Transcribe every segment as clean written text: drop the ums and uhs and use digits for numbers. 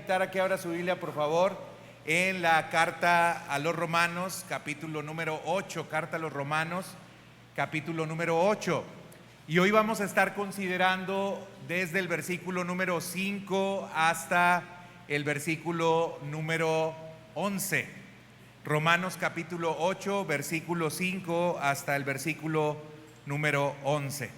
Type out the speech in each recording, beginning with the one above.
invitar a que abra su Biblia, por favor, en la carta a los Romanos, capítulo número 8, carta a los Romanos, capítulo número 8. Y hoy vamos a estar considerando desde el versículo número 5 hasta el versículo número 11. Romanos capítulo 8, versículo 5 hasta el versículo número 11.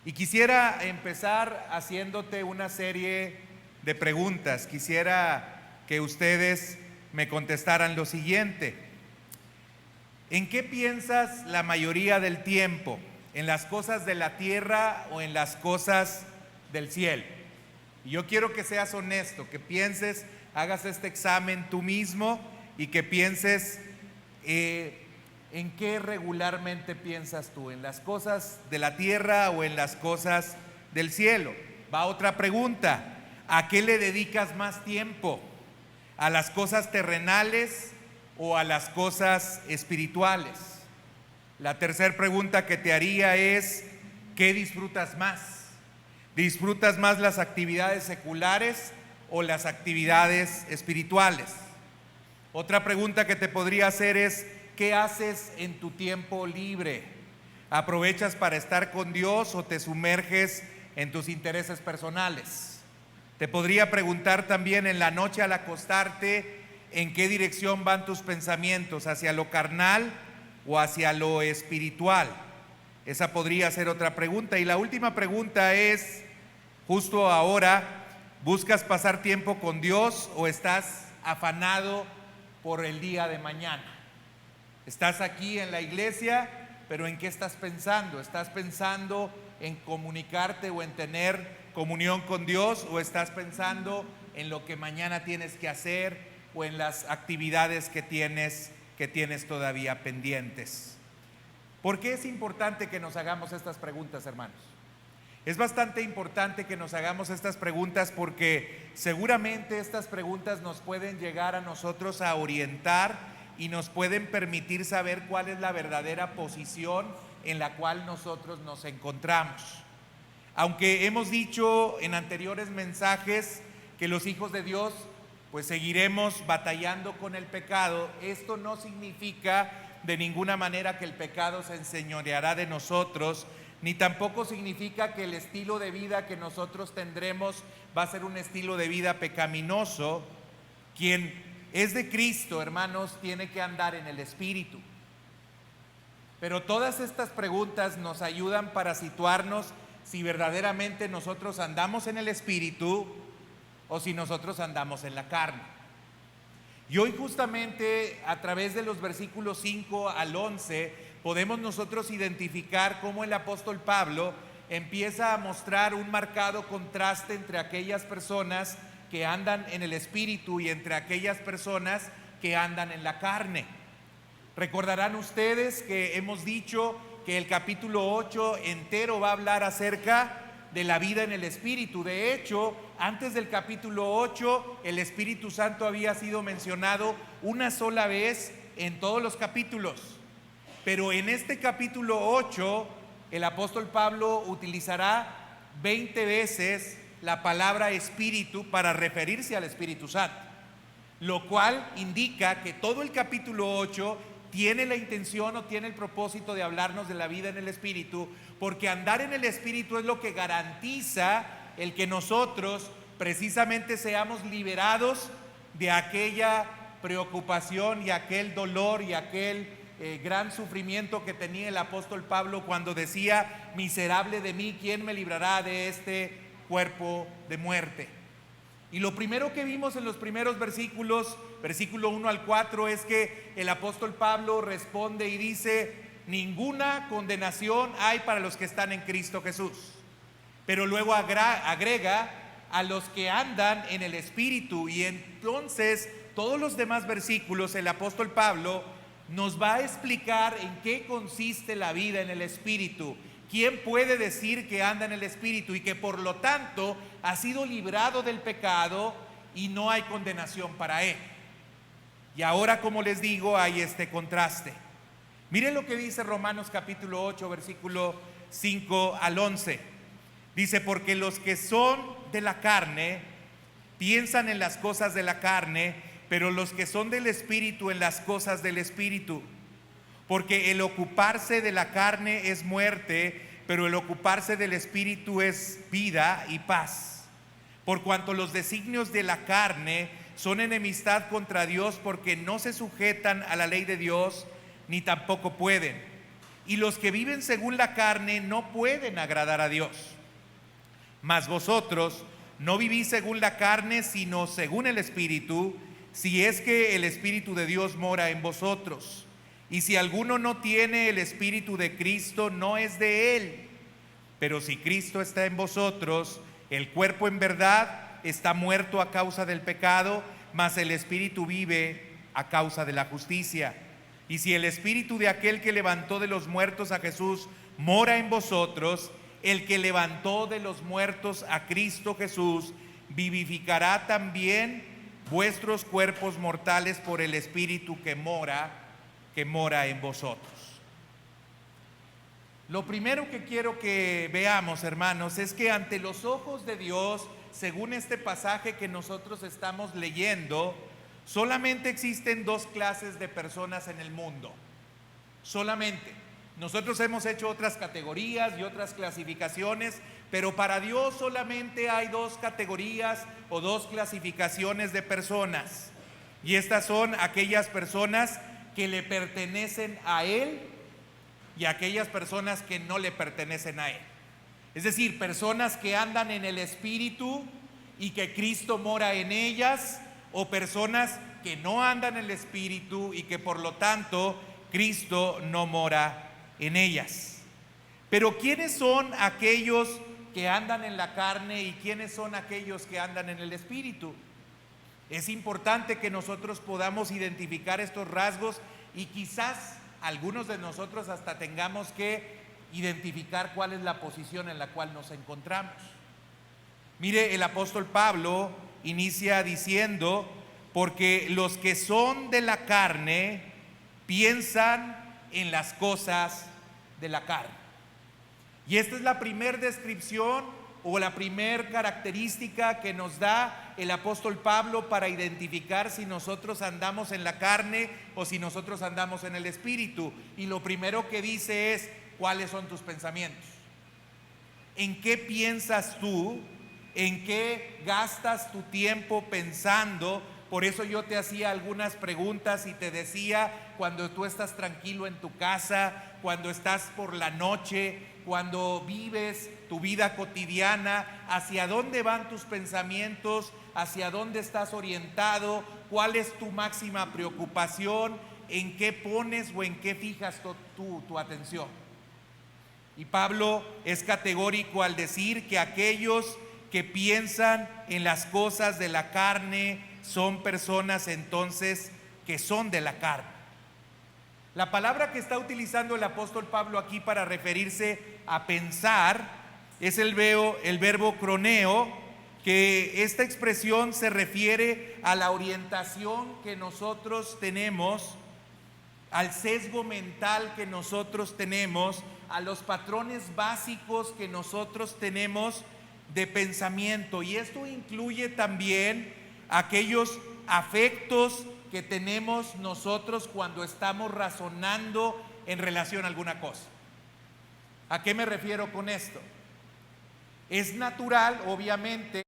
Y quisiera empezar haciéndote una serie de preguntas. Quisiera que ustedes me contestaran lo siguiente: ¿en qué piensas la mayoría del tiempo? ¿En las cosas de la tierra o en las cosas del cielo? Y yo quiero que seas honesto, que pienses, hagas este examen tú mismo y que pienses ¿en qué regularmente piensas tú? ¿En las cosas de la tierra o en las cosas del cielo? Va otra pregunta: ¿a qué le dedicas más tiempo? ¿A las cosas terrenales o a las cosas espirituales? La tercera pregunta que te haría es: ¿qué disfrutas más? ¿Disfrutas más las actividades seculares o las actividades espirituales? Otra pregunta que te podría hacer es: ¿qué haces en tu tiempo libre? ¿Aprovechas para estar con Dios o te sumerges en tus intereses personales? Te podría preguntar también en la noche al acostarte: ¿en qué dirección van tus pensamientos? ¿Hacia lo carnal o hacia lo espiritual? Esa podría ser otra pregunta. Y la última pregunta es: justo ahora, ¿buscas pasar tiempo con Dios o estás afanado por el día de mañana? Estás aquí en la iglesia, pero ¿en qué estás pensando? ¿Estás pensando en comunicarte o en tener comunión con Dios, o estás pensando en lo que mañana tienes que hacer o en las actividades que tienes todavía pendientes? ¿Por qué es importante que nos hagamos estas preguntas, hermanos? Es bastante importante que nos hagamos estas preguntas porque seguramente estas preguntas nos pueden llegar a nosotros a orientar y nos pueden permitir saber cuál es la verdadera posición en la cual nosotros nos encontramos. Aunque hemos dicho en anteriores mensajes que los hijos de Dios pues seguiremos batallando con el pecado, esto no significa de ninguna manera que el pecado se enseñoreará de nosotros, ni tampoco significa que el estilo de vida que nosotros tendremos va a ser un estilo de vida pecaminoso. Quien es de Cristo, hermanos, tiene que andar en el Espíritu. Pero todas estas preguntas nos ayudan para situarnos si verdaderamente nosotros andamos en el Espíritu o si nosotros andamos en la carne. Y hoy justamente a través de los versículos 5 al 11 podemos nosotros identificar cómo el apóstol Pablo empieza a mostrar un marcado contraste entre aquellas personas que andan en el Espíritu y entre aquellas personas que andan en la carne. Recordarán ustedes que hemos dicho que el capítulo 8 entero va a hablar acerca de la vida en el Espíritu. De hecho, antes del capítulo 8, el Espíritu Santo había sido mencionado una sola vez en todos los capítulos. Pero en este capítulo 8, el apóstol Pablo utilizará 20 veces la palabra Espíritu para referirse al Espíritu Santo, lo cual indica que todo el capítulo 8 tiene la intención o tiene el propósito de hablarnos de la vida en el Espíritu, porque andar en el Espíritu es lo que garantiza el que nosotros precisamente seamos liberados de aquella preocupación y aquel dolor y aquel gran sufrimiento que tenía el apóstol Pablo cuando decía: miserable de mí, ¿quién me librará de este cuerpo de muerte? Y lo primero que vimos en los primeros versículos, versículo 1 al 4, es que el apóstol Pablo responde y dice: ninguna condenación hay para los que están en Cristo Jesús. Pero luego agrega: a los que andan en el Espíritu. Y entonces todos los demás versículos el apóstol Pablo nos va a explicar en qué consiste la vida en el Espíritu. ¿Quién puede decir que anda en el Espíritu y que por lo tanto ha sido librado del pecado y no hay condenación para él? Y ahora, como les digo, hay este contraste. Miren lo que dice Romanos capítulo 8, versículo 5 al 11. Dice: porque los que son de la carne piensan en las cosas de la carne, pero los que son del Espíritu en las cosas del Espíritu. Porque el ocuparse de la carne es muerte, pero el ocuparse del Espíritu es vida y paz. Por cuanto los designios de la carne son enemistad contra Dios, porque no se sujetan a la ley de Dios, ni tampoco pueden. Y los que viven según la carne no pueden agradar a Dios. Mas vosotros no vivís según la carne, sino según el Espíritu, si es que el Espíritu de Dios mora en vosotros. Y si alguno no tiene el Espíritu de Cristo, no es de él. Pero si Cristo está en vosotros, el cuerpo en verdad está muerto a causa del pecado, mas el Espíritu vive a causa de la justicia. Y si el Espíritu de aquel que levantó de los muertos a Jesús mora en vosotros, el que levantó de los muertos a Cristo Jesús vivificará también vuestros cuerpos mortales por el Espíritu que mora en vosotros. Lo primero que quiero que veamos, hermanos, es que ante los ojos de Dios, según este pasaje que nosotros estamos leyendo, solamente existen dos clases de personas en el mundo. Solamente. Nosotros hemos hecho otras categorías y otras clasificaciones, pero para Dios solamente hay dos categorías o dos clasificaciones de personas. Y estas son aquellas personas que le pertenecen a Él y aquellas personas que no le pertenecen a Él. Es decir, personas que andan en el Espíritu y que Cristo mora en ellas, o personas que no andan en el Espíritu y que por lo tanto Cristo no mora en ellas. Pero ¿quiénes son aquellos que andan en la carne y quiénes son aquellos que andan en el Espíritu? Es importante que nosotros podamos identificar estos rasgos y quizás algunos de nosotros hasta tengamos que identificar cuál es la posición en la cual nos encontramos. Mire, el apóstol Pablo inicia diciendo: porque los que son de la carne piensan en las cosas de la carne. Y esta es la primera descripción o la primera característica que nos da el apóstol Pablo para identificar si nosotros andamos en la carne o si nosotros andamos en el Espíritu. Y lo primero que dice es: ¿cuáles son tus pensamientos? ¿En qué piensas tú? ¿En qué gastas tu tiempo pensando? Por eso yo te hacía algunas preguntas y te decía, cuando tú estás tranquilo en tu casa, cuando estás por la noche, cuando vives tu vida cotidiana, ¿hacia dónde van tus pensamientos? ¿Hacia dónde estás orientado? ¿Cuál es tu máxima preocupación? ¿En qué pones o en qué fijas tu atención? Y Pablo es categórico al decir que aquellos que piensan en las cosas de la carne son personas entonces que son de la carne. La palabra que está utilizando el apóstol Pablo aquí para referirse a pensar es el verbo croneo, que esta expresión se refiere a la orientación que nosotros tenemos, al sesgo mental que nosotros tenemos, a los patrones básicos que nosotros tenemos de pensamiento. Y esto incluye también aquellos afectos que tenemos nosotros cuando estamos razonando en relación a alguna cosa. ¿A qué me refiero con esto? Es natural, obviamente,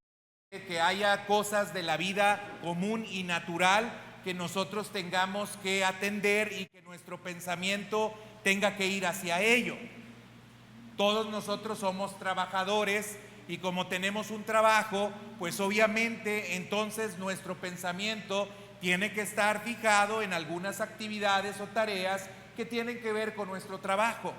que haya cosas de la vida común y natural que nosotros tengamos que atender y que nuestro pensamiento tenga que ir hacia ello. Todos nosotros somos trabajadores y como tenemos un trabajo, pues obviamente entonces nuestro pensamiento tiene que estar fijado en algunas actividades o tareas que tienen que ver con nuestro trabajo.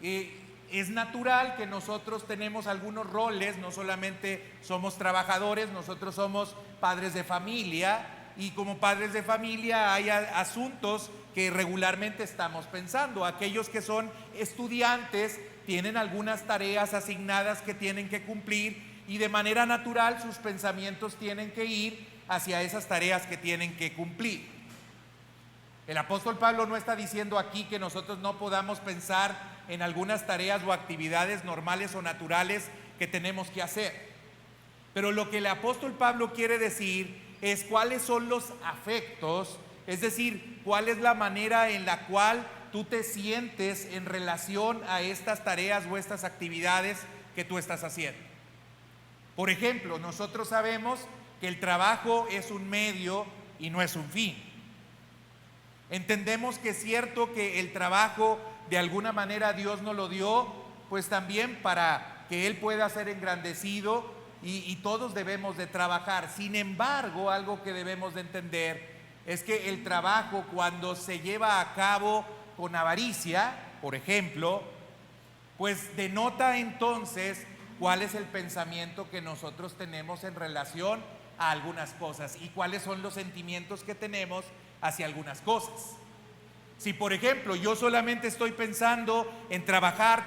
Es natural que nosotros tenemos algunos roles, no solamente somos trabajadores, nosotros somos padres de familia, y como padres de familia hay asuntos que regularmente estamos pensando. Aquellos que son estudiantes tienen algunas tareas asignadas que tienen que cumplir y de manera natural sus pensamientos tienen que ir hacia esas tareas que tienen que cumplir. El apóstol Pablo no está diciendo aquí que nosotros no podamos pensar en algunas tareas o actividades normales o naturales que tenemos que hacer. Pero lo que el apóstol Pablo quiere decir es cuáles son los afectos, es decir, cuál es la manera en la cual tú te sientes en relación a estas tareas o estas actividades que tú estás haciendo. Por ejemplo, nosotros sabemos que el trabajo es un medio y no es un fin. Entendemos que es cierto que el trabajo de alguna manera Dios nos lo dio, pues también para que Él pueda ser engrandecido y todos debemos de trabajar. Sin embargo, algo que debemos de entender es que el trabajo, cuando se lleva a cabo con avaricia, por ejemplo, pues denota entonces cuál es el pensamiento que nosotros tenemos en relación a algunas cosas y cuáles son los sentimientos que tenemos hacia algunas cosas. Si por ejemplo yo solamente estoy pensando en trabajar,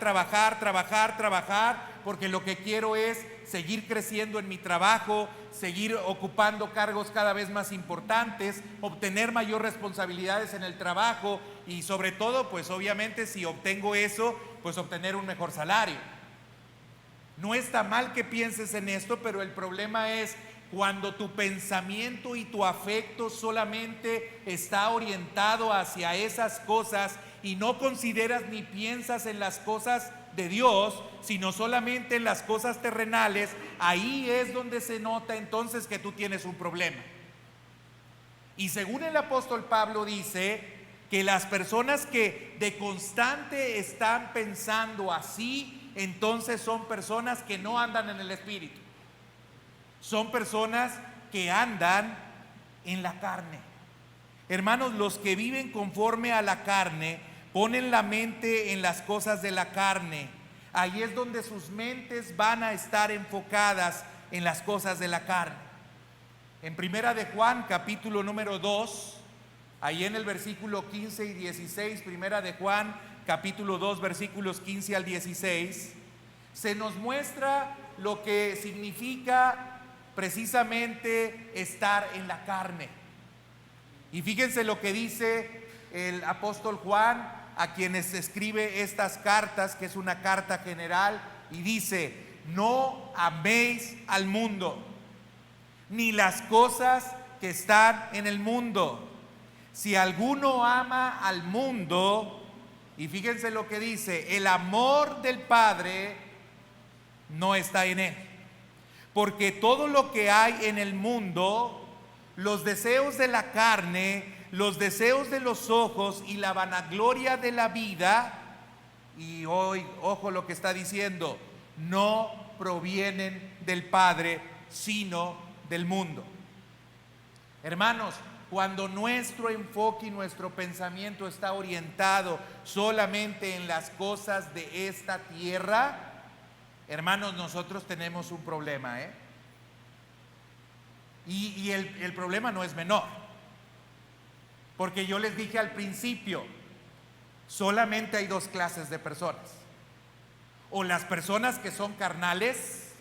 porque lo que quiero es seguir creciendo en mi trabajo, seguir ocupando cargos cada vez más importantes, obtener mayor responsabilidades en el trabajo y sobre todo, pues obviamente si obtengo eso, pues obtener un mejor salario. No está mal que pienses en esto, pero el problema es cuando tu pensamiento y tu afecto solamente está orientado hacia esas cosas y no consideras ni piensas en las cosas de Dios, sino solamente en las cosas terrenales. Ahí es donde se nota entonces que tú tienes un problema. Y según el apóstol Pablo dice que las personas que de constante están pensando así, entonces son personas que no andan en el Espíritu. Son personas que andan en la carne. Hermanos, los que viven conforme a la carne ponen la mente en las cosas de la carne. Ahí es donde sus mentes van a estar enfocadas en las cosas de la carne. En Primera de Juan, capítulo número 2, ahí en el versículo 15 y 16, Primera de Juan, capítulo 2, versículos 15 al 16, se nos muestra lo que significa precisamente estar en la carne. Y fíjense lo que dice el apóstol Juan a quienes escribe estas cartas, que es una carta general, y dice: no améis al mundo, ni las cosas que están en el mundo. Si alguno ama al mundo, y fíjense lo que dice, el amor del Padre no está en él. Porque todo lo que hay en el mundo, los deseos de la carne, los deseos de los ojos y la vanagloria de la vida, y hoy, ojo lo que está diciendo, no provienen del Padre, sino del mundo. Hermanos, cuando nuestro enfoque y nuestro pensamiento está orientado solamente en las cosas de esta tierra, hermanos, nosotros tenemos un problema, Y el problema no es menor. Porque yo les dije al principio, solamente hay dos clases de personas. O las personas que son carnales,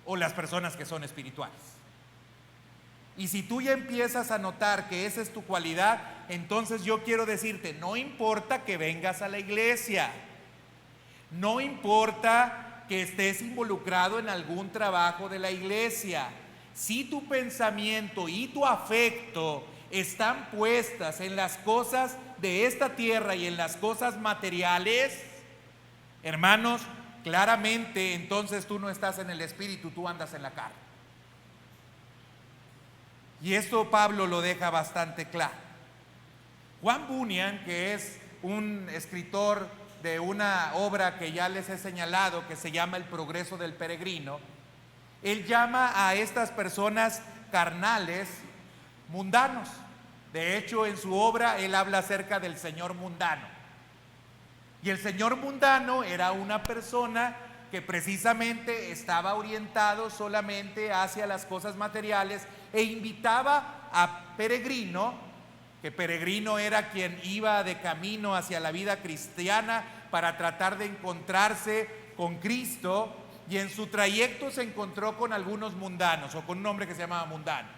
o las personas que son espirituales. Y si tú ya empiezas a notar que esa es tu cualidad, entonces yo quiero decirte, no importa que vengas a la iglesia, no importa que estés involucrado en algún trabajo de la iglesia, si tu pensamiento y tu afecto están puestas en las cosas de esta tierra y en las cosas materiales, hermanos, claramente entonces tú no estás en el Espíritu, tú andas en la carne. Y esto Pablo lo deja bastante claro. Juan Bunyan, que es un escritor de una obra que ya les he señalado, que se llama El progreso del peregrino, él llama a estas personas carnales mundanos. De hecho, en su obra él habla acerca del señor mundano. Y el señor mundano era una persona que precisamente estaba orientado solamente hacia las cosas materiales e invitaba a Peregrino, que Peregrino era quien iba de camino hacia la vida cristiana para tratar de encontrarse con Cristo, y en su trayecto se encontró con algunos mundanos, o con un hombre que se llamaba Mundano.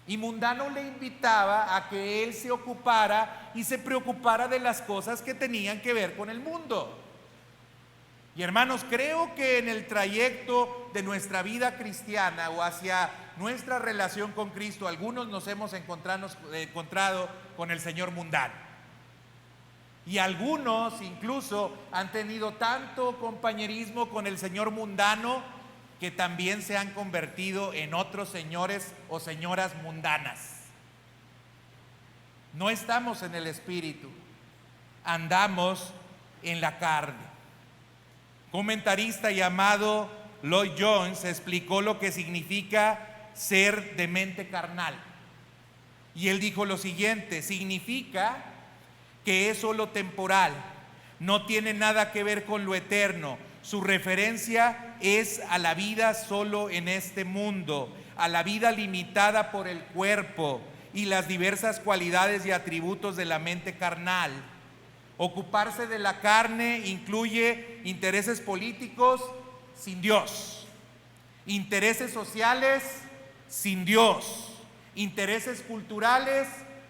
Y Mundano le invitaba a que él se ocupara y se preocupara de las cosas que tenían que ver con el mundo. Y hermanos, creo que en el trayecto de nuestra vida cristiana o hacia nuestra relación con Cristo, algunos nos hemos encontrado con el Señor mundano. Y algunos incluso han tenido tanto compañerismo con el Señor mundano que también se han convertido en otros señores o señoras mundanas. No estamos en el Espíritu, andamos en la carne. Comentarista llamado Lloyd Jones explicó lo que significa ser de mente carnal. Y él dijo lo siguiente: significa que es solo temporal, no tiene nada que ver con lo eterno. Su referencia es a la vida solo en este mundo, a la vida limitada por el cuerpo y las diversas cualidades y atributos de la mente carnal. Ocuparse de la carne incluye intereses políticos sin Dios, intereses sociales sin Dios, intereses culturales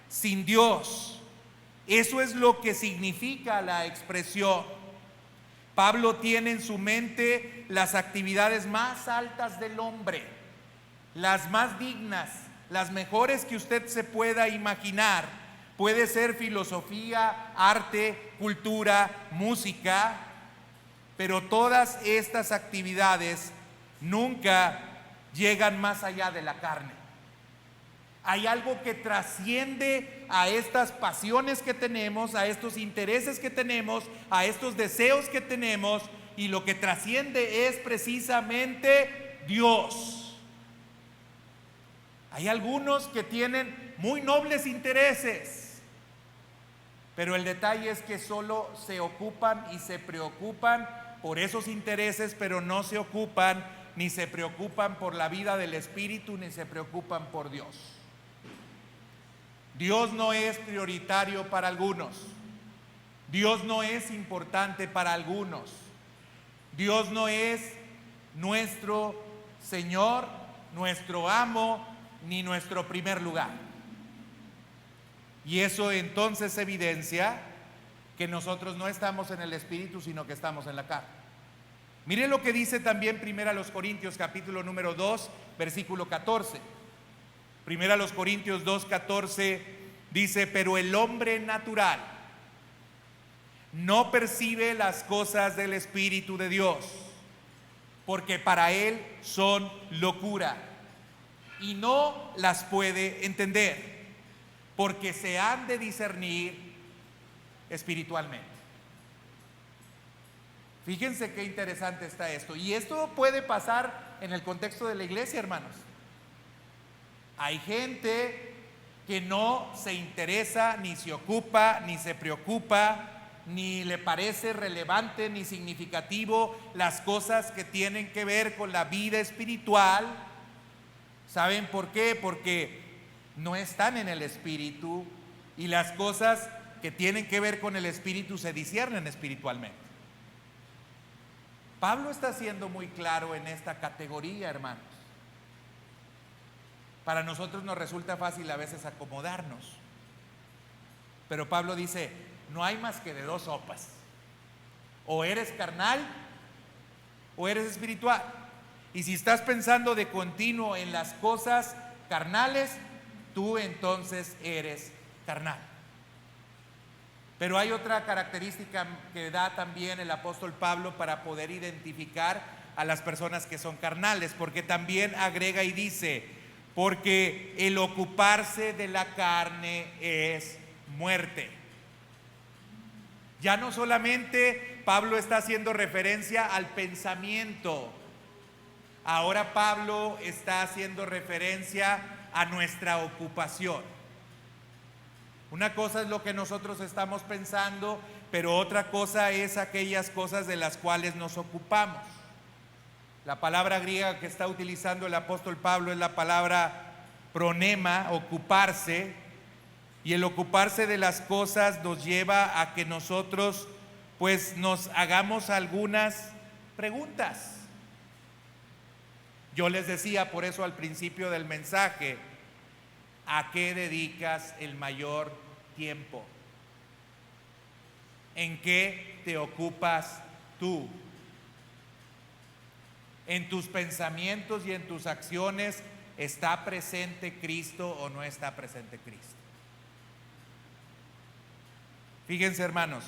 sin Dios. Eso es lo que significa la expresión. Pablo tiene en su mente las actividades más altas del hombre, las más dignas, las mejores que usted se pueda imaginar. Puede ser filosofía, arte, cultura, música, pero todas estas actividades nunca llegan más allá de la carne. Hay algo que trasciende a estas pasiones que tenemos, a estos intereses que tenemos, a estos deseos que tenemos, y lo que trasciende es precisamente Dios. Hay algunos que tienen muy nobles intereses, pero el detalle es que solo se ocupan y se preocupan por esos intereses, pero no se ocupan ni se preocupan por la vida del Espíritu, ni se preocupan por Dios. Dios no es prioritario para algunos. Dios no es importante para algunos. Dios no es nuestro Señor, nuestro amo, ni nuestro primer lugar. Y eso entonces evidencia que nosotros no estamos en el Espíritu, sino que estamos en la carne. Mire lo que dice también 1 Corintios capítulo número 2, versículo 14. 1 Corintios 2, 14 dice: pero el hombre natural no percibe las cosas del Espíritu de Dios, porque para él son locura, y no las puede entender, porque se han de discernir espiritualmente. Fíjense qué interesante está esto. Y esto puede pasar en el contexto de la iglesia, hermanos. Hay gente que no se interesa, ni se ocupa, ni se preocupa, ni le parece relevante ni significativo las cosas que tienen que ver con la vida espiritual. ¿Saben por qué? Porque no están en el Espíritu, y las cosas que tienen que ver con el Espíritu se disciernen espiritualmente. Pablo está siendo muy claro en esta categoría, hermanos. Para nosotros nos resulta fácil a veces acomodarnos, pero Pablo dice: no hay más que de dos sopas, o eres carnal o eres espiritual. Y si estás pensando de continuo en las cosas carnales, tú entonces eres carnal. Pero hay otra característica que da también el apóstol Pablo para poder identificar a las personas que son carnales, porque también agrega y dice: porque el ocuparse de la carne es muerte. Ya no solamente Pablo está haciendo referencia al pensamiento, ahora Pablo está haciendo referencia a nuestra ocupación. Una cosa es lo que nosotros estamos pensando, pero otra cosa es aquellas cosas de las cuales nos ocupamos. La palabra griega que está utilizando el apóstol Pablo es la palabra pronema, ocuparse, y el ocuparse de las cosas nos lleva a que nosotros pues nos hagamos algunas preguntas. Yo les decía por eso al principio del mensaje: ¿a qué dedicas el mayor tiempo? ¿En qué te ocupas tú? en tus pensamientos y en tus acciones, ¿está presente Cristo o no está presente Cristo? Fíjense, hermanos,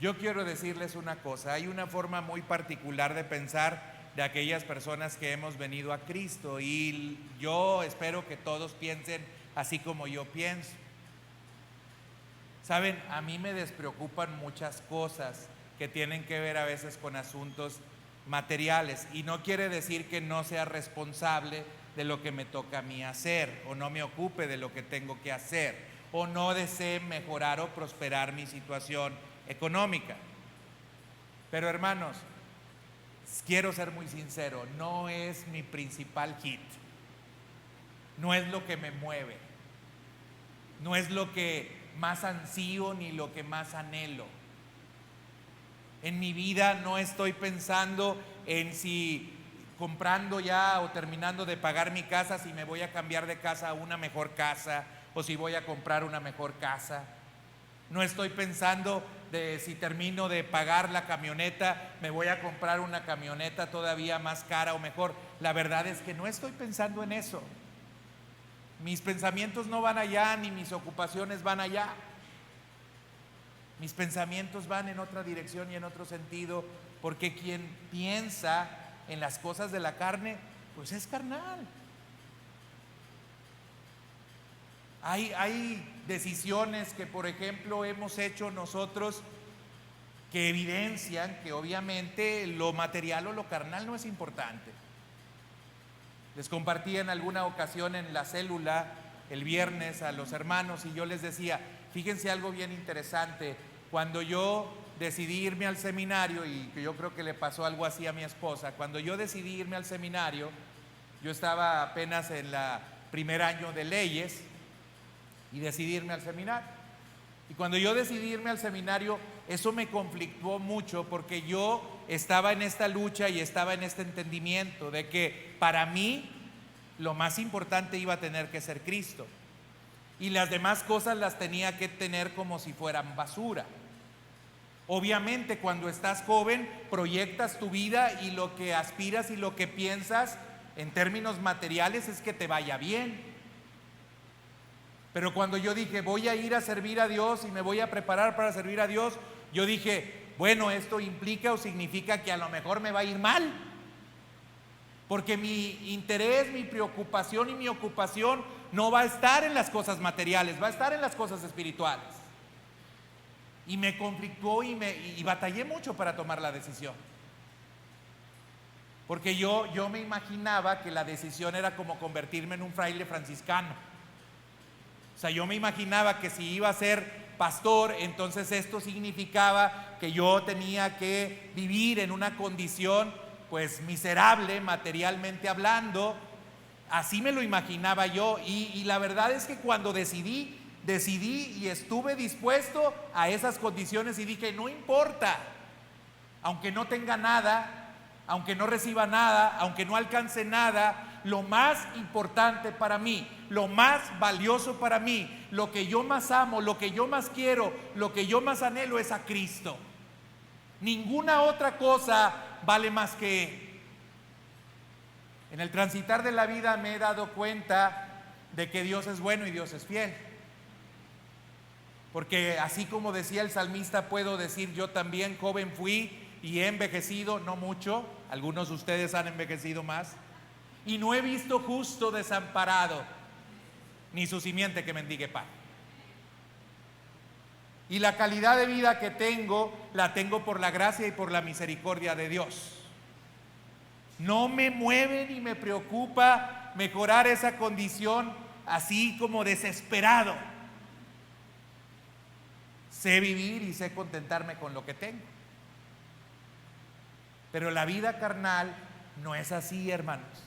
yo quiero decirles una cosa. Hay una forma muy particular de pensar de aquellas personas que hemos venido a Cristo, y yo espero que todos piensen así como yo pienso. Saben, a mí me despreocupan muchas cosas que tienen que ver a veces con asuntos materiales, y no quiere decir que no sea responsable de lo que me toca a mí hacer, o no me ocupe de lo que tengo que hacer, o no desee mejorar o prosperar mi situación económica. Pero hermanos, quiero ser muy sincero, no es mi principal hit, no es lo que me mueve, no es lo que más ansío ni lo que más anhelo. En mi vida no estoy pensando en si comprando ya o terminando de pagar mi casa, si me voy a cambiar de casa a una mejor casa o si voy a comprar una mejor casa. No estoy pensando de si termino de pagar la camioneta, me voy a comprar una camioneta todavía más cara o mejor. La verdad es que no estoy pensando en eso. Mis pensamientos no van allá, ni mis ocupaciones van allá. Mis pensamientos van en otra dirección y en otro sentido, porque quien piensa en las cosas de la carne, pues es carnal. Hay decisiones que, por ejemplo, hemos hecho nosotros que evidencian que obviamente lo material o lo carnal no es importante. Les compartí en alguna ocasión en la célula el viernes a los hermanos, y yo les decía, fíjense algo bien interesante. Cuando yo decidí irme al seminario, y que yo creo que le pasó algo así a mi esposa, cuando yo decidí irme al seminario, yo estaba apenas en el primer año de leyes y decidí irme al seminario. Y cuando yo decidí irme al seminario, eso me conflictuó mucho, porque yo estaba en esta lucha y estaba en este entendimiento de que para mí lo más importante iba a tener que ser Cristo, y las demás cosas las tenía que tener como si fueran basura. Obviamente, cuando estás joven, proyectas tu vida y lo que aspiras y lo que piensas en términos materiales es que te vaya bien. Pero cuando yo dije, voy a ir a servir a Dios y me voy a preparar para servir a Dios, yo dije, bueno, esto implica o significa que a lo mejor me va a ir mal, porque mi interés, mi preocupación y mi ocupación no va a estar en las cosas materiales, va a estar en las cosas espirituales. Y me conflictuó y batallé mucho para tomar la decisión, porque yo me imaginaba que la decisión era como convertirme en un fraile franciscano. O sea, yo me imaginaba que si iba a ser pastor, entonces esto significaba que yo tenía que vivir en una condición pues miserable materialmente hablando. Así me lo imaginaba yo, y la verdad es que cuando decidí y estuve dispuesto a esas condiciones, y dije, no importa, aunque no tenga nada, aunque no reciba nada, aunque no alcance nada, lo más importante para mí, lo más valioso para mí, lo que yo más amo, lo que yo más quiero, lo que yo más anhelo es a Cristo. Ninguna otra cosa vale más que Él. En el transitar de la vida me he dado cuenta de que Dios es bueno y Dios es fiel. Porque así como decía el salmista, puedo decir yo también, joven fui y he envejecido, no mucho, algunos de ustedes han envejecido más, y no he visto justo desamparado, ni su simiente que mendigue pan. Y la calidad de vida que tengo, la tengo por la gracia y por la misericordia de Dios. No me mueve ni me preocupa mejorar esa condición así como desesperado. Sé vivir y sé contentarme con lo que tengo. Pero la vida carnal no es así, hermanos.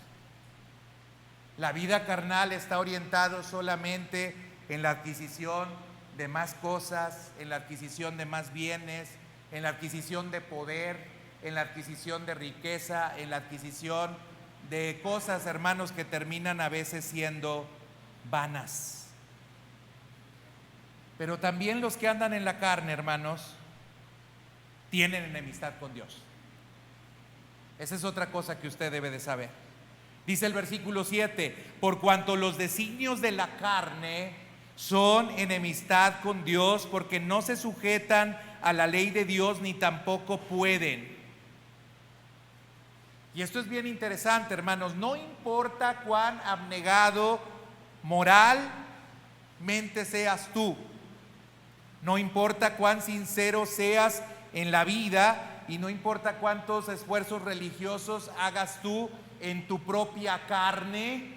La vida carnal está orientada solamente en la adquisición de más cosas, en la adquisición de más bienes, en la adquisición de poder, en la adquisición de riqueza, en la adquisición de cosas, hermanos, que terminan a veces siendo vanas. Pero también los que andan en la carne, hermanos, tienen enemistad con Dios. Esa es otra cosa que usted debe de saber. Dice el versículo 7: por cuanto los designios de la carne son enemistad con Dios, porque no se sujetan a la ley de Dios, ni tampoco pueden. Y esto es bien interesante, hermanos. No importa cuán abnegado moralmente seas tú, no importa cuán sincero seas en la vida, y no importa cuántos esfuerzos religiosos hagas tú en tu propia carne,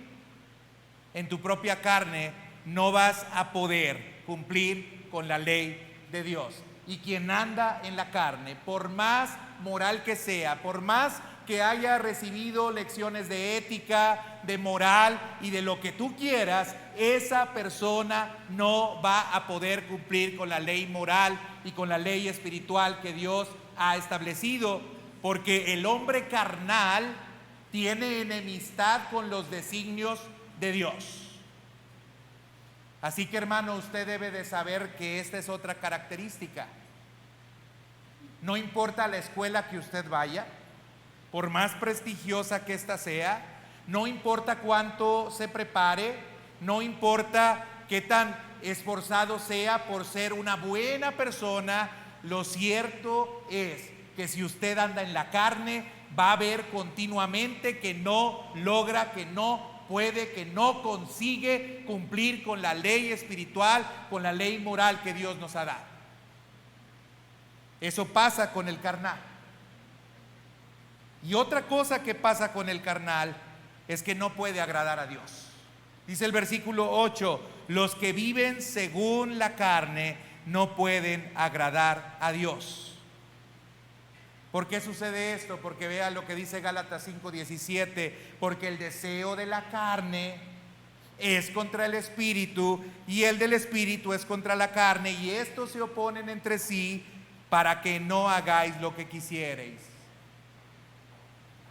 no vas a poder cumplir con la ley de Dios. Y quien anda en la carne, por más moral que sea, por más que haya recibido lecciones de ética, de moral y de lo que tú quieras, esa persona no va a poder cumplir con la ley moral y con la ley espiritual que Dios ha establecido, porque el hombre carnal tiene enemistad con los designios de Dios. Así que, hermano, usted debe de saber que esta es otra característica. No importa la escuela que usted vaya, por más prestigiosa que ésta sea, no importa cuánto se prepare, no importa qué tan esforzado sea por ser una buena persona, lo cierto es que si usted anda en la carne, va a ver continuamente que no logra, que no puede, que no consigue cumplir con la ley espiritual, con la ley moral que Dios nos ha dado. Eso pasa con el carnal. Y otra cosa que pasa con el carnal es que no puede agradar a Dios. Dice el versículo 8: los que viven según la carne no pueden agradar a Dios. ¿Por qué sucede esto? Porque vea lo que dice Gálatas 5:17: porque el deseo de la carne es contra el espíritu, y el del espíritu es contra la carne, y estos se oponen entre sí, para que no hagáis lo que quisiereis.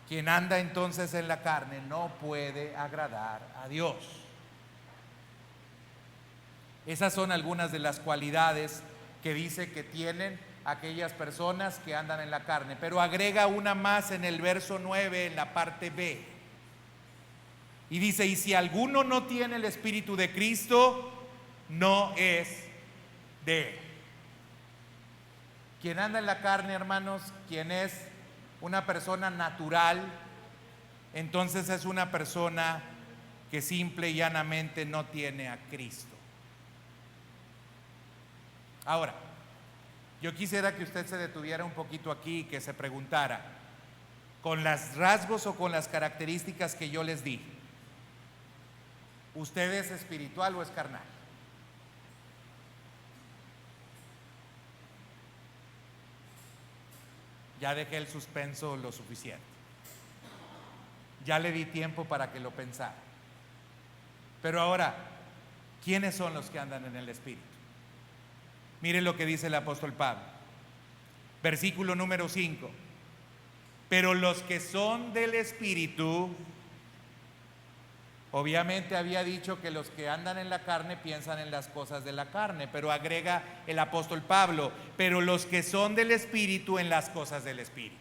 Quien anda entonces en la carne no puede agradar a Dios. Esas son algunas de las cualidades que dice que tienen aquellas personas que andan en la carne. Pero agrega una más en el verso 9, en la parte B. Y dice: y si alguno no tiene el Espíritu de Cristo, no es de él. Quien anda en la carne, hermanos, quien es una persona natural, entonces es una persona que simple y llanamente no tiene a Cristo. Ahora, yo quisiera que usted se detuviera un poquito aquí y que se preguntara, con los rasgos o con las características que yo les di, ¿usted es espiritual o es carnal? Ya dejé el suspenso lo suficiente. Ya le di tiempo para que lo pensara. Pero ahora, ¿quiénes son los que andan en el Espíritu? Miren lo que dice el apóstol Pablo. Versículo número 5. Pero los que son del Espíritu, obviamente había dicho que los que andan en la carne piensan en las cosas de la carne, pero agrega el apóstol Pablo: pero los que son del Espíritu, en las cosas del Espíritu.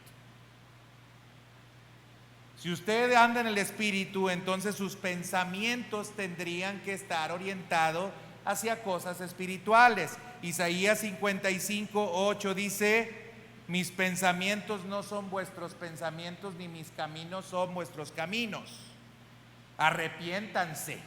Si usted anda en el Espíritu, entonces sus pensamientos tendrían que estar orientados hacia cosas espirituales. Isaías 55:8 dice: mis pensamientos no son vuestros pensamientos, ni mis caminos son vuestros caminos. Arrepiéntanse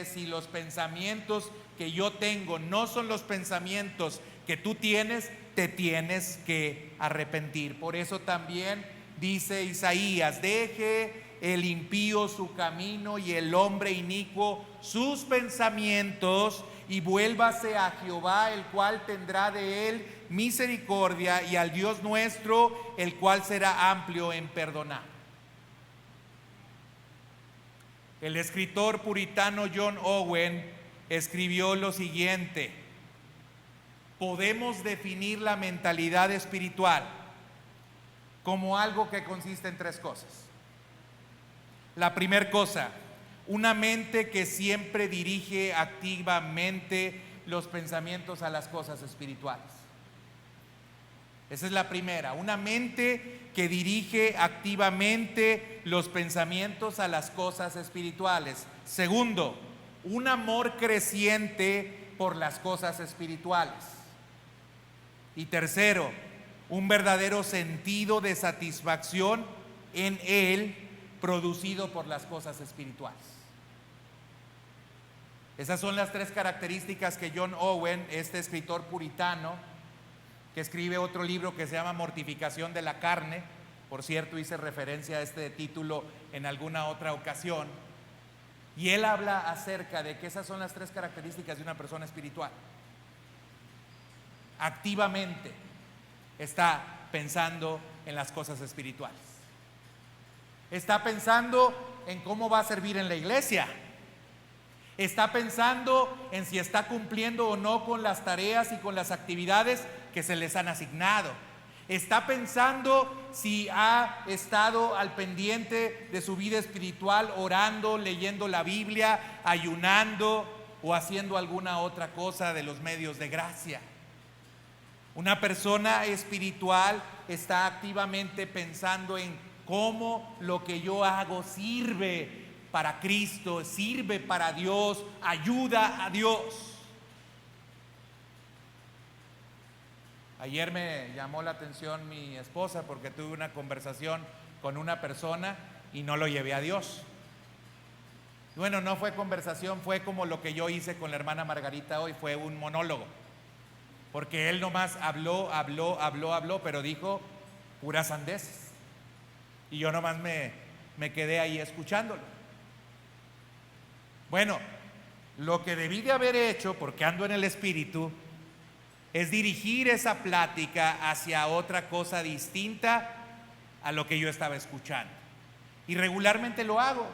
si los pensamientos que yo tengo no son los pensamientos que tú tienes, te tienes que arrepentir. Por eso también dice Isaías: deje el impío su camino y el hombre inicuo sus pensamientos, y vuélvase a Jehová, el cual tendrá de él misericordia, y al Dios nuestro, el cual será amplio en perdonar. El escritor puritano John Owen escribió lo siguiente: podemos definir la mentalidad espiritual como algo que consiste en tres cosas. La primera cosa, una mente que siempre dirige activamente los pensamientos a las cosas espirituales. Esa es la primera, una mente que dirige activamente los pensamientos a las cosas espirituales. Segundo, un amor creciente por las cosas espirituales. Y tercero, un verdadero sentido de satisfacción en él producido por las cosas espirituales. Esas son las tres características que John Owen, este escritor puritano, que escribe otro libro que se llama Mortificación de la Carne, por cierto hice referencia a este título en alguna otra ocasión, y él habla acerca de que esas son las tres características de una persona espiritual. Activamente está pensando en las cosas espirituales, está pensando en cómo va a servir en la iglesia, está pensando en si está cumpliendo o no con las tareas y con las actividades que se les han asignado, está pensando si ha estado al pendiente de su vida espiritual, orando, leyendo la Biblia, ayunando o haciendo alguna otra cosa de los medios de gracia. Una persona espiritual está activamente pensando en cómo lo que yo hago sirve para Cristo, sirve para Dios, ayuda a Dios. Ayer me llamó la atención mi esposa porque tuve una conversación con una persona y no lo llevé a Dios. Bueno, no fue conversación, fue como lo que yo hice con la hermana Margarita hoy, fue un monólogo. Porque él nomás habló, pero dijo puras sandeces. Y yo nomás me quedé ahí escuchándolo. Bueno, lo que debí de haber hecho, porque ando en el espíritu, es dirigir esa plática hacia otra cosa distinta a lo que yo estaba escuchando. Y regularmente lo hago,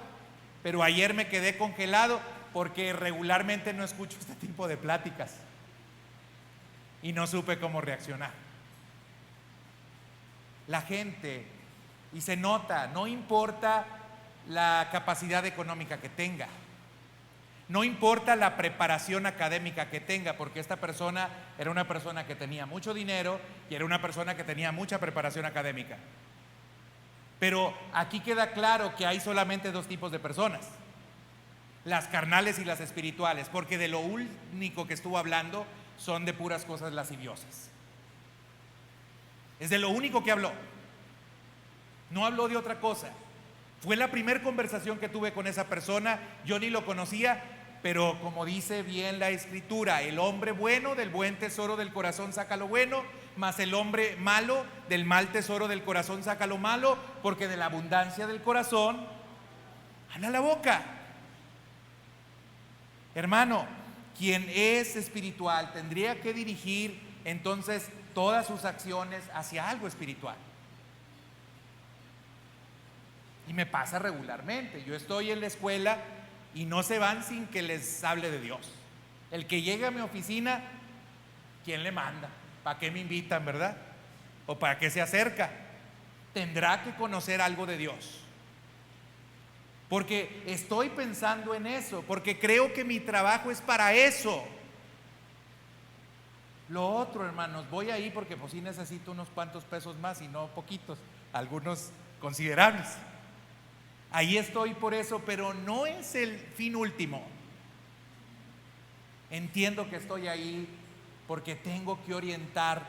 pero ayer me quedé congelado porque regularmente no escucho este tipo de pláticas y no supe cómo reaccionar. La gente, y se nota, no importa la capacidad económica que tenga, no importa la preparación académica que tenga, porque esta persona era una persona que tenía mucho dinero y era una persona que tenía mucha preparación académica. Pero aquí queda claro que hay solamente dos tipos de personas: las carnales y las espirituales, porque de lo único que estuvo hablando son de puras cosas lasciviosas. Es de lo único que habló. No habló de otra cosa. Fue la primera conversación que tuve con esa persona. Yo ni lo conocía, pero como dice bien la escritura, el hombre bueno del buen tesoro del corazón saca lo bueno, mas el hombre malo del mal tesoro del corazón saca lo malo, porque de la abundancia del corazón habla la boca. Hermano, quien es espiritual tendría que dirigir entonces todas sus acciones hacia algo espiritual. Y me pasa regularmente. Yo estoy en la escuela y no se van sin que les hable de Dios. El que llega a mi oficina, ¿quién le manda? ¿Para qué me invitan, verdad? ¿O para qué se acerca? Tendrá que conocer algo de Dios. Porque estoy pensando en eso, porque creo que mi trabajo es para eso. Lo otro, hermanos, voy ahí porque pues sí necesito unos cuantos pesos más y no poquitos, algunos considerables. Ahí estoy por eso, pero no es el fin último. Entiendo que estoy ahí porque tengo que orientar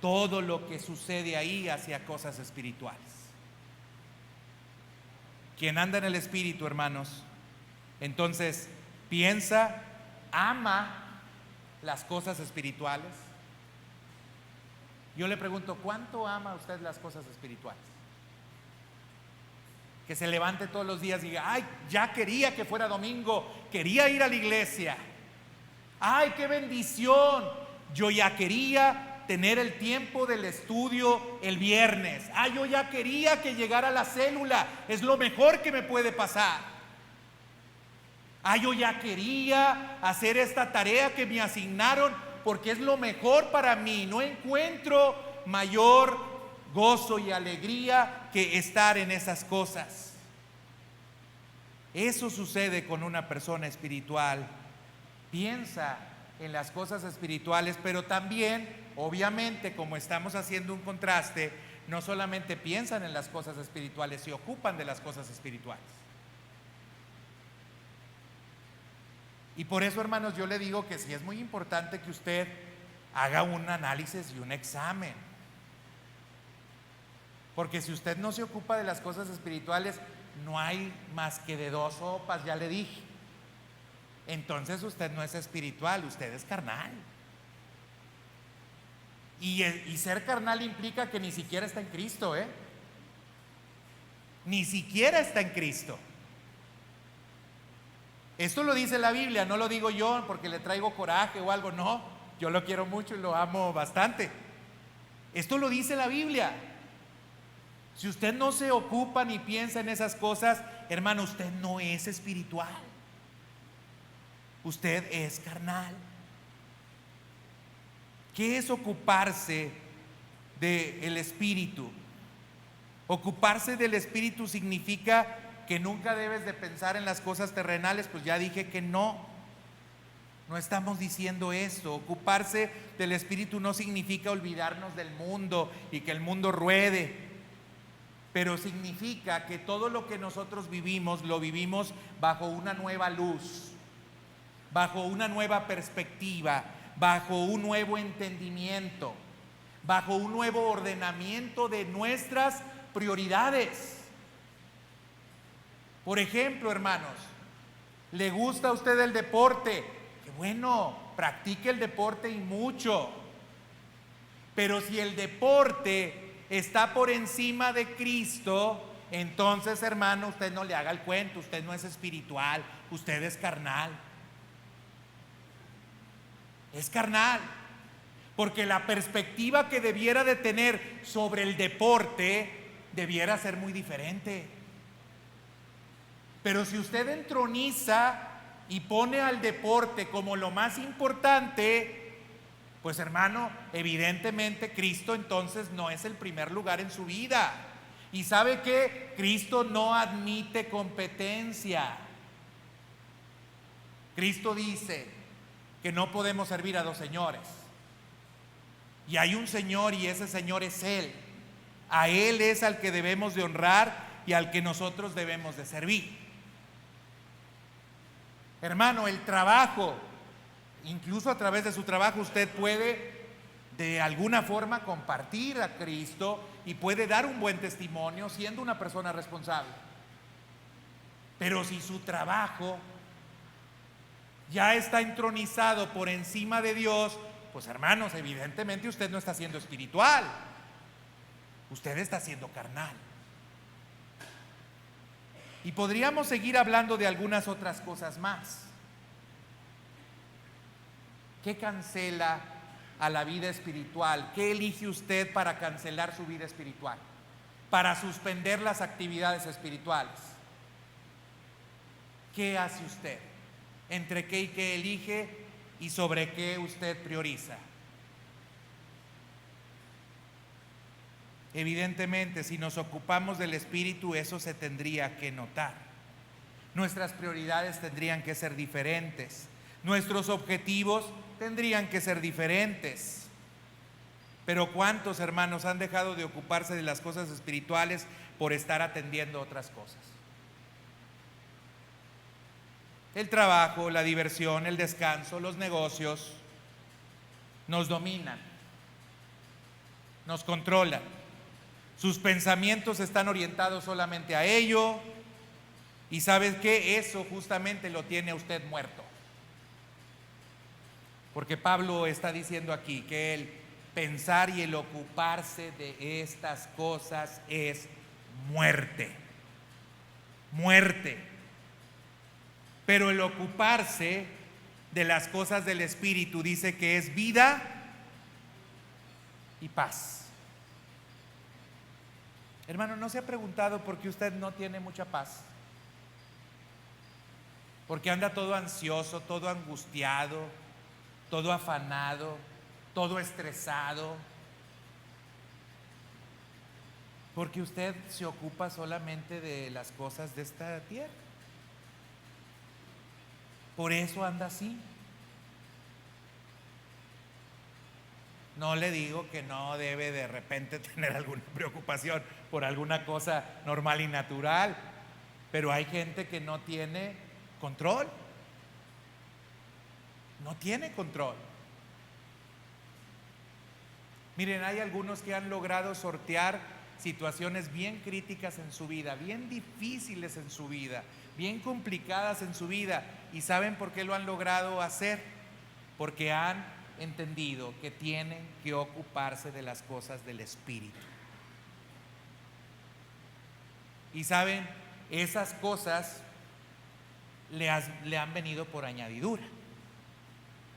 todo lo que sucede ahí hacia cosas espirituales. Quien anda en el espíritu, hermanos, entonces piensa, ama las cosas espirituales. Yo le pregunto, ¿cuánto ama usted las cosas espirituales? Que se levante todos los días y diga, ay, ya quería que fuera domingo, quería ir a la iglesia, ay, qué bendición, yo ya quería tener el tiempo del estudio el viernes, ay, yo ya quería que llegara la célula, es lo mejor que me puede pasar, ay, yo ya quería hacer esta tarea que me asignaron porque es lo mejor para mí, no encuentro mayor gozo y alegría que estar en esas cosas. Eso sucede con una persona espiritual. Piensa en las cosas espirituales, pero también, obviamente, como estamos haciendo un contraste, no solamente piensan en las cosas espirituales, se ocupan de las cosas espirituales. Y por eso, hermanos, yo le digo que sí es muy importante que usted haga un análisis y un examen. Porque si usted no se ocupa de las cosas espirituales, no hay más que de dos sopas, ya le dije. Entonces usted no es espiritual, usted es carnal. Y ser carnal implica que ni siquiera está en Cristo, ni siquiera está en Cristo. Esto lo dice la Biblia, no lo digo yo porque le traigo coraje o algo, no. Yo lo quiero mucho y lo amo bastante. Esto lo dice la Biblia. Si usted no se ocupa ni piensa en esas cosas, hermano, usted no es espiritual. Usted es carnal. ¿Qué es ocuparse del espíritu? Ocuparse del espíritu significa que nunca debes de pensar en las cosas terrenales. Pues ya dije que no estamos diciendo esto. Ocuparse del espíritu no significa olvidarnos del mundo y que el mundo ruede, pero significa que todo lo que nosotros vivimos lo vivimos bajo una nueva luz, bajo una nueva perspectiva, bajo un nuevo entendimiento, bajo un nuevo ordenamiento de nuestras prioridades. Por ejemplo, hermanos, ¿le gusta a usted el deporte? Qué bueno, practique el deporte y mucho. Pero si el deporte está por encima de Cristo, entonces, hermano, usted no le haga el cuento, usted no es espiritual, usted es carnal. Es carnal, porque la perspectiva que debiera de tener sobre el deporte debiera ser muy diferente. Pero si usted entroniza y pone al deporte como lo más importante, pues hermano, evidentemente Cristo entonces no es el primer lugar en su vida. Y ¿sabe qué? Cristo no admite competencia. Cristo dice que no podemos servir a dos señores. Y hay un Señor y ese Señor es Él. A Él es al que debemos de honrar y al que nosotros debemos de servir. Hermano, el trabajo, incluso a través de su trabajo usted puede de alguna forma compartir a Cristo y puede dar un buen testimonio siendo una persona responsable. Pero si su trabajo ya está entronizado por encima de Dios, pues hermanos, evidentemente usted no está siendo espiritual, usted está siendo carnal. Y podríamos seguir hablando de algunas otras cosas más. ¿Qué cancela a la vida espiritual? ¿Qué elige usted para cancelar su vida espiritual? Para suspender las actividades espirituales. ¿Qué hace usted? ¿Entre qué y qué elige y sobre qué usted prioriza? Evidentemente, si nos ocupamos del espíritu, eso se tendría que notar. Nuestras prioridades tendrían que ser diferentes. Nuestros objetivos tendrían que ser diferentes. Pero ¿cuántos hermanos han dejado de ocuparse de las cosas espirituales por estar atendiendo otras cosas? El trabajo, la diversión, el descanso, los negocios nos dominan, nos controlan. Sus pensamientos están orientados solamente a ello. Y ¿sabes qué? Eso justamente lo tiene usted muerto. Porque Pablo está diciendo aquí que el pensar y el ocuparse de estas cosas es muerte. Muerte. Pero el ocuparse de las cosas del Espíritu dice que es vida y paz. Hermano, ¿no se ha preguntado por qué usted no tiene mucha paz? Porque anda todo ansioso, todo angustiado, todo afanado, todo estresado. Porque usted se ocupa solamente de las cosas de esta tierra. Por eso anda así. No le digo que no debe de repente tener alguna preocupación por alguna cosa normal y natural, pero hay gente que no tiene control. No tiene control. Miren, hay algunos que han logrado sortear situaciones bien críticas en su vida, bien difíciles en su vida, bien complicadas en su vida. ¿Y saben por qué lo han logrado hacer? Porque han entendido que tienen que ocuparse de las cosas del Espíritu. Y saben, esas cosas le han venido por añadidura.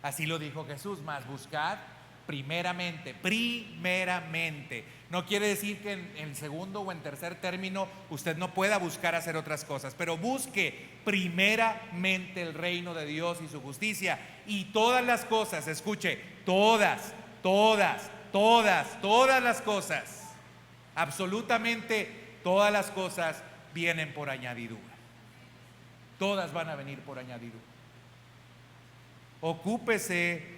Así lo dijo Jesús: más buscad primeramente. No quiere decir que en segundo o en tercer término usted no pueda buscar hacer otras cosas, pero busque primeramente el reino de Dios y su justicia, y todas las cosas, escuche, todas las cosas, absolutamente todas las cosas vienen por añadidura. Todas van a venir por añadidura. Ocúpese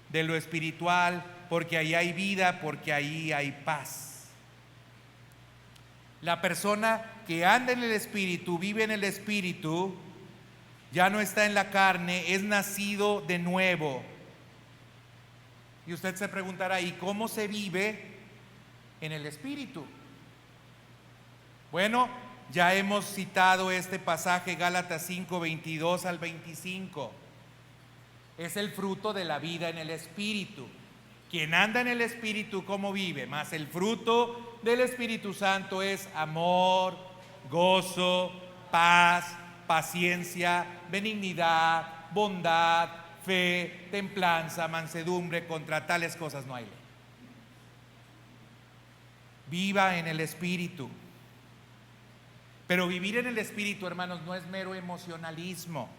de lo espiritual, porque ahí hay vida, porque ahí hay paz. La persona que anda en el Espíritu, vive en el Espíritu, ya no está en la carne, es nacido de nuevo. Y usted se preguntará: ¿y cómo se vive en el Espíritu? Bueno, ya hemos citado este pasaje, Gálatas 5, 22 al 25. Es el fruto de la vida en el Espíritu. Quien anda en el Espíritu, ¿cómo vive? Mas el fruto del Espíritu Santo es amor, gozo, paz, paciencia, benignidad, bondad, fe, templanza, mansedumbre. Contra tales cosas no hay ley. Viva en el Espíritu. Pero vivir en el Espíritu, hermanos, no es mero emocionalismo,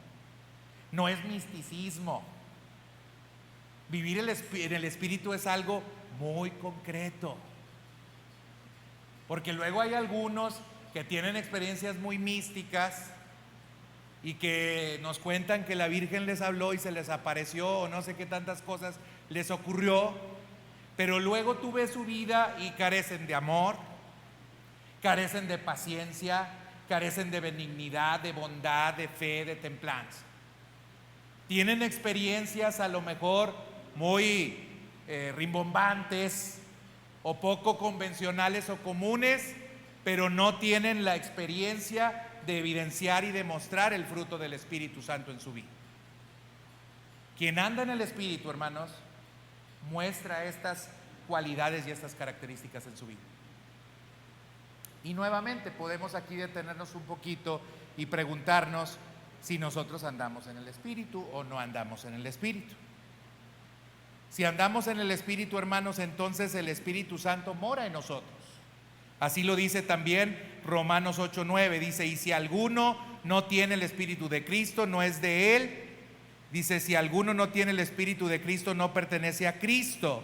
no es misticismo. Vivir en el Espíritu es algo muy concreto. Porque luego hay algunos que tienen experiencias muy místicas y que nos cuentan que la Virgen les habló y se les apareció, o no sé qué tantas cosas les ocurrió, pero luego tú ves su vida y carecen de amor, carecen de paciencia, carecen de benignidad, de bondad, de fe, de templanza. Tienen experiencias a lo mejor muy rimbombantes o poco convencionales o comunes, pero no tienen la experiencia de evidenciar y demostrar el fruto del Espíritu Santo en su vida. Quien anda en el Espíritu, hermanos, muestra estas cualidades y estas características en su vida. Y nuevamente podemos aquí detenernos un poquito y preguntarnos si nosotros andamos en el Espíritu o no andamos en el Espíritu. Si andamos en el Espíritu, hermanos, entonces el Espíritu Santo mora en nosotros. Así lo dice también Romanos 8:9, dice: y si alguno no tiene el Espíritu de Cristo, no es de él. Dice: si alguno no tiene el Espíritu de Cristo, no pertenece a Cristo.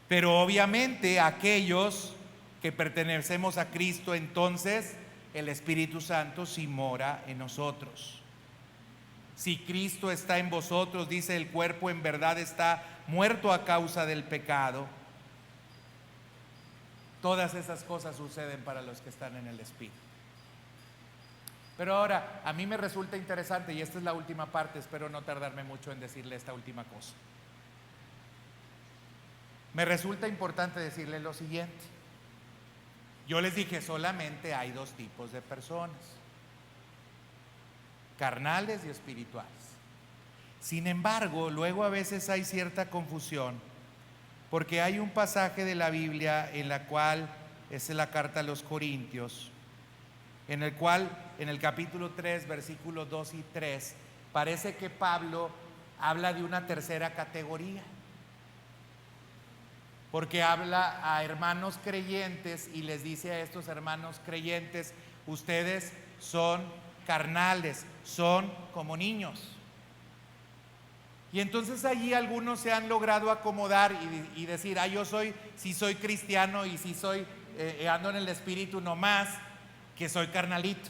Pero obviamente aquellos que pertenecemos a Cristo, entonces el Espíritu Santo sí mora en nosotros. Si Cristo está en vosotros, dice, el cuerpo en verdad está muerto a causa del pecado. Todas esas cosas suceden para los que están en el Espíritu. Pero ahora, a mí me resulta interesante, y esta es la última parte, espero no tardarme mucho en decirle esta última cosa. Me resulta importante decirle lo siguiente. Yo les dije, solamente hay dos tipos de personas: carnales y espirituales. Sin embargo, luego a veces hay cierta confusión, porque hay un pasaje de la Biblia en la cual es la carta a los Corintios, en el cual en el capítulo 3, versículos 2 y 3, parece que Pablo habla de una tercera categoría, porque habla a hermanos creyentes y les dice a estos hermanos creyentes: ustedes son carnales, son como niños. Y entonces allí algunos se han logrado acomodar y decir: yo sí soy cristiano y sí soy, ando en el Espíritu, no más que soy carnalito.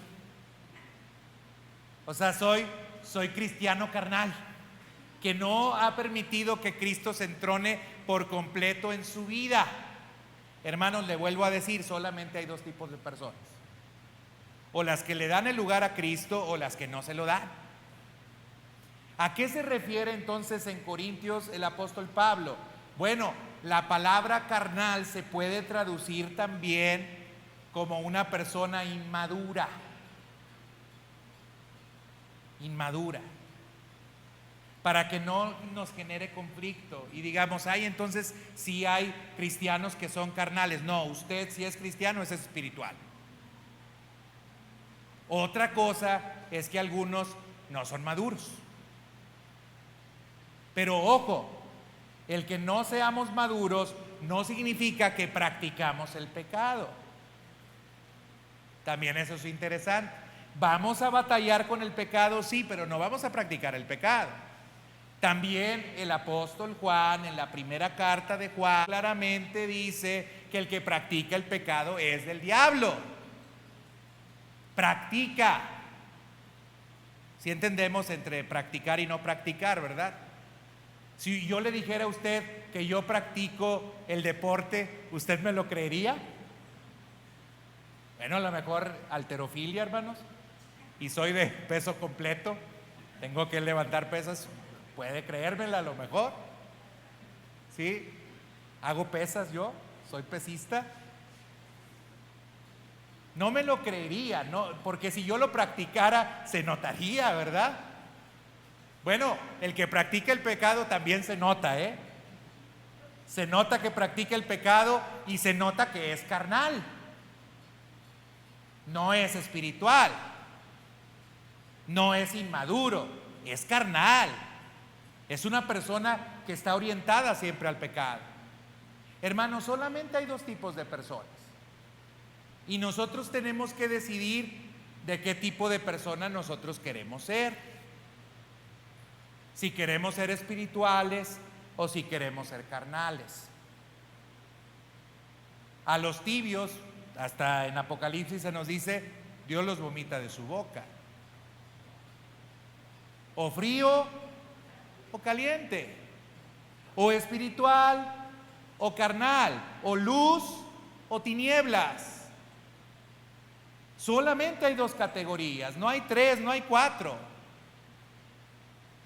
O sea, soy cristiano carnal. que no ha permitido que Cristo se entrone por completo en su vida. Hermanos, le vuelvo a decir, solamente hay dos tipos de personas: o las que le dan el lugar a Cristo o las que no se lo dan. ¿A qué se refiere entonces en Corintios el apóstol Pablo? Bueno, la palabra carnal se puede traducir también como una persona inmadura. Inmadura. Para que no nos genere conflicto y digamos, entonces sí hay cristianos que son carnales. No, usted si es cristiano es espiritual. Otra cosa es que algunos no son maduros. Pero ojo, el que no seamos maduros no significa que practicamos el pecado. También eso es interesante. Vamos a batallar con el pecado, sí, pero no vamos a practicar el pecado. También el apóstol Juan, en la primera carta de Juan, claramente dice que el que practica el pecado es del diablo. Practica. Si entendemos entre practicar y no practicar, ¿verdad? Si yo le dijera a usted que yo practico el deporte, ¿usted me lo creería? Bueno, a lo mejor halterofilia, hermanos, y soy de peso completo, tengo que levantar pesas, puede creérmela a lo mejor. ¿Sí? Hago pesas yo, soy pesista. No me lo creería, no, porque si yo lo practicara se notaría, ¿verdad? Bueno, el que practica el pecado también se nota, Se nota que practica el pecado y se nota que es carnal. No es espiritual. No es inmaduro, es carnal. Es una persona que está orientada siempre al pecado. Hermanos, solamente hay dos tipos de personas. Y nosotros tenemos que decidir de qué tipo de persona nosotros queremos ser. Si queremos ser espirituales o si queremos ser carnales. A los tibios, hasta en Apocalipsis se nos dice, Dios los vomita de su boca. O frío o caliente, o espiritual o carnal, o luz o tinieblas. Solamente hay dos categorías, no hay tres, no hay cuatro.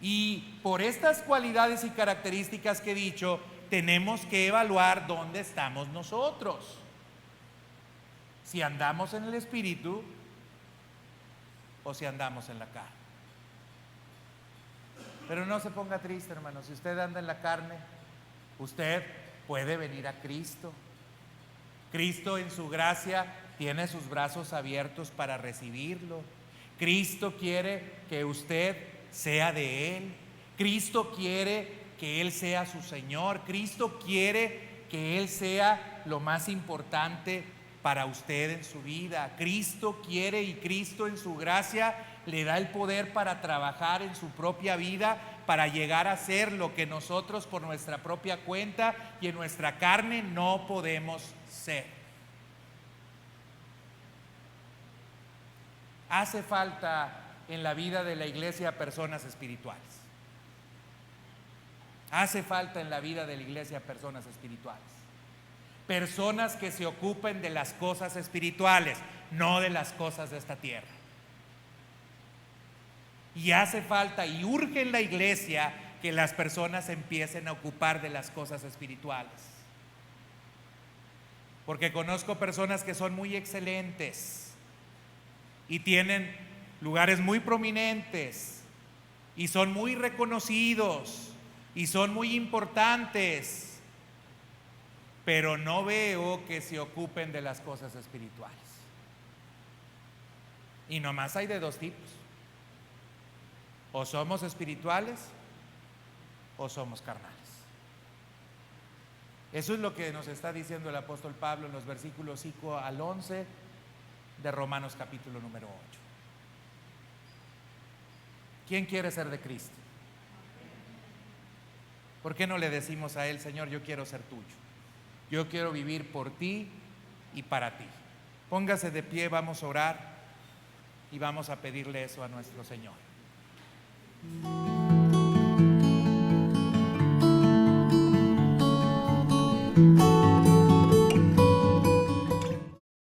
Y por estas cualidades y características que he dicho, tenemos que evaluar dónde estamos nosotros. Si andamos en el espíritu o si andamos en la carne. Pero no se ponga triste, hermano. Si usted anda en la carne, usted puede venir a Cristo. Cristo en su gracia tiene sus brazos abiertos para recibirlo. Cristo quiere que usted sea de Él. Cristo quiere que Él sea su Señor. Cristo quiere que Él sea lo más importante para usted en su vida. Cristo quiere y Cristo en su gracia le da el poder para trabajar en su propia vida, para llegar a ser lo que nosotros por nuestra propia cuenta y en nuestra carne no podemos ser. Hace falta en la vida de la iglesia personas espirituales. Hace falta en la vida de la iglesia personas espirituales. Personas que se ocupen de las cosas espirituales, no de las cosas de esta tierra. Y hace falta y urge en la iglesia que las personas empiecen a ocupar de las cosas espirituales. Porque conozco personas que son muy excelentes y tienen lugares muy prominentes y son muy reconocidos y son muy importantes, pero no veo que se ocupen de las cosas espirituales. Y nomás hay de dos tipos: o somos espirituales o somos carnales. Eso es lo que nos está diciendo el apóstol Pablo en los versículos 5 al 11 de Romanos capítulo número 8. ¿Quién quiere ser de Cristo? ¿Por qué no le decimos a Él: Señor, yo quiero ser tuyo, yo quiero vivir por ti y para ti? Póngase de pie, vamos a orar y vamos a pedirle eso a nuestro Señor. Amén.